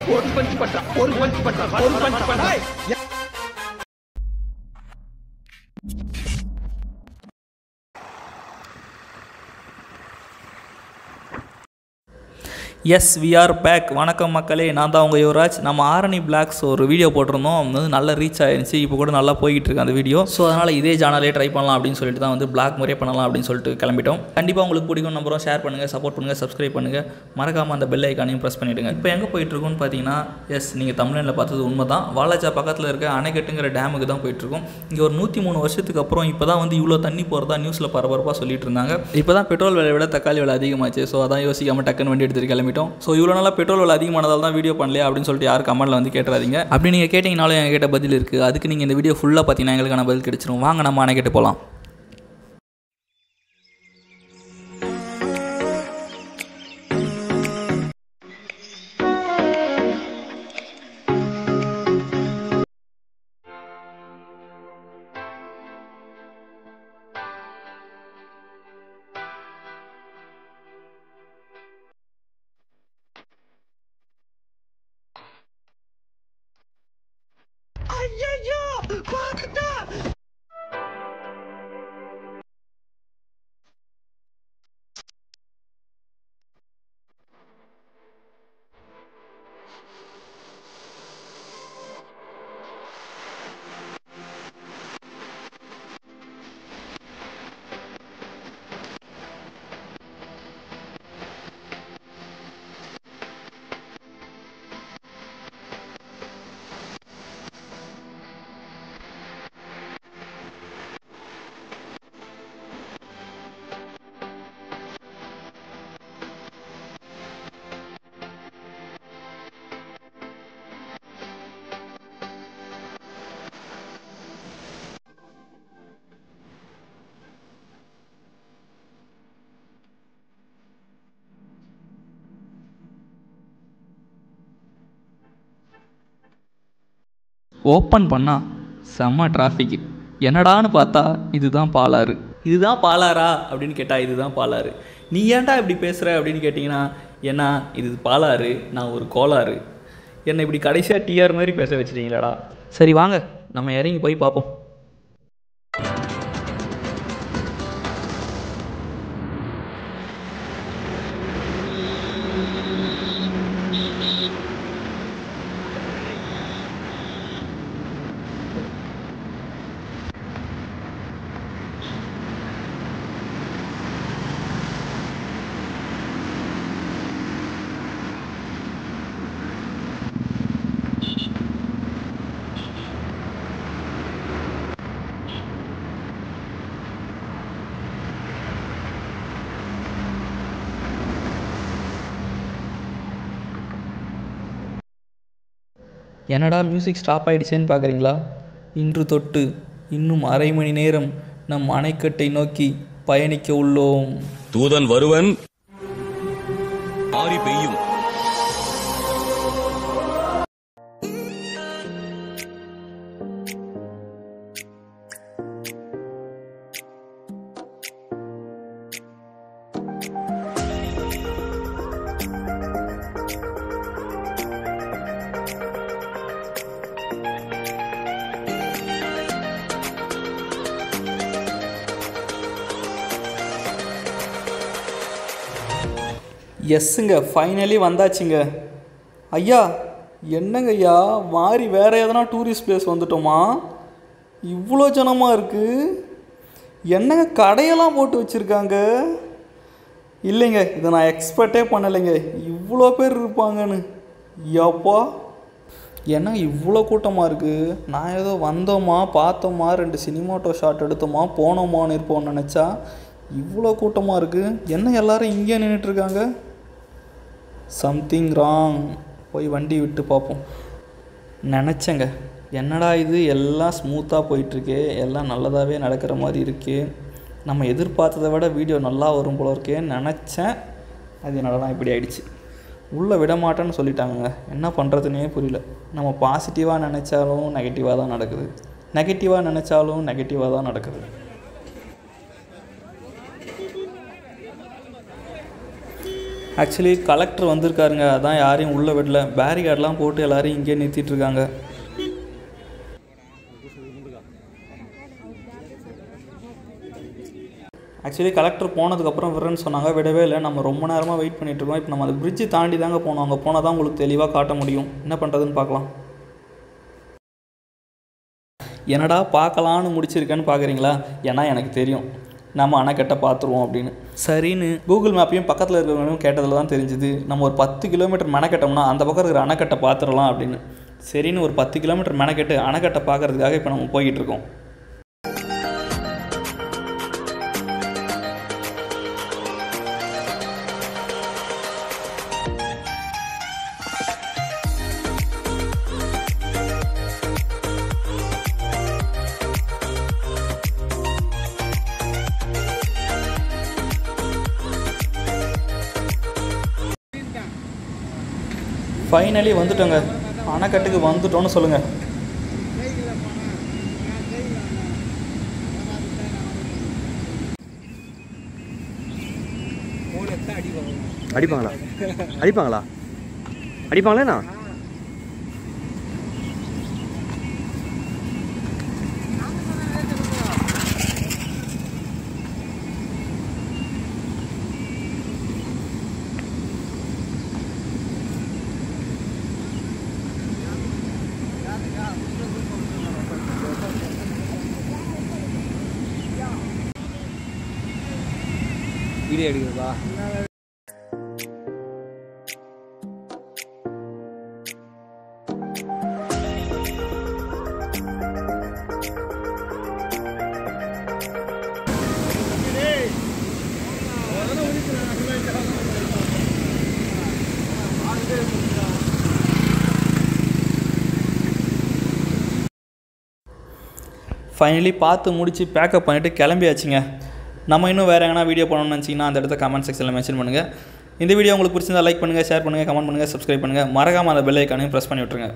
ஒரு பஞ்ச் பட்டா ஒரு பஞ்ச் பட்டா ஒரு பஞ்ச் பட்டா. Yes we are back. வணக்கம் மக்களே, நான் தான் உங்கள் யுவராஜ். நம்ம ஆரணி பிளாக்ஸ் ஒரு வீடியோ போட்டிருந்தோம், வந்து நல்ல ரீச் ஆயிருந்துச்சு. இப்போ கூட நல்லா போய்கிட்டு இருக்கு அந்த வீடியோ. ஸோ அதனால் இதே சேனலே ட்ரை பண்ணலாம் அப்படின்னு சொல்லிட்டு தான் வந்து பிளாக் முறையே பண்ணலாம் அப்படின்னு சொல்லிட்டு கிளம்பிட்டோம். கண்டிப்பாக உங்களுக்கு பிடிக்கும் நம்புறோம். ஷேர் பண்ணுங்கள், சப்போர்ட் பண்ணுங்கள், சப்ஸ்கிரைப் பண்ணுங்கள். மறக்காமல் அந்த பெல் ஐக்கானையும் ப்ரெஸ் பண்ணிவிடுங்க. இப்போ எங்கே போயிட்டுருக்கோன்னு பார்த்தீங்கன்னா, எஸ் நீங்கள் தமிழ்நாட்டில் பார்த்தது உண்மை தான். வாலாஜா பக்கத்தில் இருக்க அணைக்கட்டுங்கிற டேமுக்கு தான் போயிட்டுருக்கோம். இங்கே ஒரு 103 வருஷத்துக்கு அப்புறம் இப்போ தான் வந்து இவ்வளோ தண்ணி போகிறதா நியூஸில் பரபரப்பாக சொல்லிட்டு இருந்தாங்க. இப்போ தான் பெட்ரோல் விலை விட தக்காளி விலை அதிகமாச்சு. ஸோ அதான் யோசிக்காமல் டக்குன்னு வண்டி எடுத்துட்டு கிளம்பிட்டோம். ஸோ இவ்வளோ நாளாக பெட்ரோல் விலை அதிகமானதால் தான் வீடியோ பண்ணலையா அப்படின்னு சொல்லிட்டு யாரும் கமெண்ட்டில் வந்து கேட்டுறாதீங்க. அப்படி நீங்கள் கேட்டிங்கனாலும் எங்ககிட்ட பதில் இருக்குது. அதுக்கு நீங்கள் இந்த வீடியோ ஃபுல்லாக பார்த்தீங்கன்னா எங்களுக்கான பதில் கிடைச்சிரும். வாங்க நம்ம அணைக்கட்டு போகலாம். ஐயோ பாத்துட்டா. ஓப்பன் பண்ணால் செம்ம டிராஃபிக்கு. என்னடான்னு பார்த்தா இதுதான் பாலாறு. இதுதான் பாலாறா அப்படின்னு கேட்டால் இதுதான் பாலாறு. நீ ஏன்டா இப்படி பேசுகிற அப்படின்னு கேட்டிங்கன்னா, ஏன்னா இது பாலாறு, நான் ஒரு கோளாறு. என்னை இப்படி கடைசியாக டிஆர் மாதிரி பேச வச்சுட்டீங்களாடா. சரி வாங்க நம்ம இறங்கி போய் பார்ப்போம். என்னடா மியூசிக் ஸ்டாப் ஆகிடுச்சேன்னு பார்க்குறீங்களா? இன்று தொட்டு இன்னும் அரை மணி நேரம் நம் அணைக்கட்டை நோக்கி பயணிக்க உள்ளோம். தூதன் வருவன், ஆரி பெய்யும். எஸ்ஸுங்க, ஃபைனலி வந்தாச்சுங்க. ஐயா என்னங்க ஐயா, மாறி வேறு எதனா டூரிஸ்ட் பிளேஸ் வந்துட்டோமா? இவ்வளோ ஜனமாக இருக்குது. என்னங்க கடையெல்லாம் போட்டு வச்சுருக்காங்க. இல்லைங்க, இதை நான் எக்ஸ்பெக்டே பண்ணலைங்க இவ்வளோ பேர் இருப்பாங்கன்னு. யப்பா, என்ன இவ்வளோ கூட்டமாக இருக்குது. நான் ஏதோ வந்தோமா பார்த்தோமா 2 சினிமாட்டோ ஷாட் எடுத்தோமா போனோமான்னு இருப்போம்னு நினச்சா இவ்வளோ கூட்டமாக இருக்குது. என்ன எல்லோரும் இங்கே நின்றுட்டுருக்காங்க? Something wrong. போய் வண்டி விட்டு பார்ப்போம். நினச்சேங்க, என்னடா இது எல்லாம் ஸ்மூத்தாக போயிட்டுருக்கு, எல்லாம் நல்லதாகவே நடக்கிற மாதிரி இருக்குது, நம்ம எதிர்பார்த்ததை விட வீடியோ நல்லா வரும் போல இருக்கேன்னு நினச்சேன். அது என்னடா இப்படி ஆயிடுச்சு. உள்ளே விட மாட்டேன்னு சொல்லிட்டாங்க. என்ன பண்ணுறதுனே புரியல. நம்ம பாசிட்டிவாக நினச்சாலும் நெகட்டிவாக தான் நடக்குது, நெகட்டிவாக நினச்சாலும் நெகட்டிவாக தான் நடக்குது. ஆக்சுவலி கலெக்டர் வந்திருக்காருங்க, அதான் யாரையும் உள்ளே விடல. பேரிகார்டெலாம் போட்டு எல்லோரும் இங்கே நிறுத்திட்டுருக்காங்க. ஆக்சுவலி கலெக்டர் போனதுக்கப்புறம் விடுறேன்னு சொன்னாங்க, விடவே இல்லை. நம்ம ரொம்ப நேரமாக வெயிட் பண்ணிகிட்ருக்கோம். இப்போ நம்ம அந்த பிரிட்ஜு தாண்டி தாங்க போனோம். அங்கே போனால் தான் உங்களுக்கு தெளிவாக காட்ட முடியும். என்ன பண்ணுறதுன்னு பார்க்கலாம். என்னடா பார்க்கலான்னு முடிச்சிருக்கேன்னு பார்க்குறீங்களா? ஏன்னா எனக்கு தெரியும் நம்ம அணைக்கட்டை பார்த்துருவோம் அப்படின்னு. சரின்னு கூகுள் மேப்பையும் பக்கத்தில் இருக்கிறவங்களையும் கேட்டதில் தான் தெரிஞ்சுது நம்ம ஒரு 10 கிலோமீட்டர் மெனக்கட்டோம்னா அந்த பக்கம் இருக்கிற அணைக்கட்டை பார்த்துடலாம் அப்படின்னு. சரின்னு ஒரு 10 கிலோமீட்டர் மெனக்கட்டு அணைக்கட்டை பார்க்குறதுக்காக இப்போ நம்ம போய்கிட்டு இருக்கோம். ஃபைனலி வந்துட்டோங்க, அணைக்கட்டுக்கு வந்துட்டோன்னு சொல்லுங்கள். அடிப்பாங்களா அடிப்பாங்களா அடிப்பாங்களேண்ணா? வீடியோ எடுக்கிறதா? ஃபைனலி பார்த்து முடித்து பேக்கப் பண்ணிவிட்டு கிளம்பியாச்சுங்க. நம்ம இன்னும் வேறு எங்கன்னா வீடியோ பண்ணணும்னு நினச்சிங்கன்னா அந்த இடத்த கமெண்ட் செக்ஷனில் மென்ஷன் பண்ணுங்கள். இந்த வீடியோ உங்களுக்கு பிடிச்சிருந்தா லைக் பண்ணுங்கள், ஷேர் பண்ணுங்கள், கமெண்ட் பண்ணுங்கள், சப்ஸ்கிரைப் பண்ணுங்கள். மறக்காமல் அந்த பெல் ஐக்கானையும் ப்ரெஸ் பண்ணி விட்ருங்க.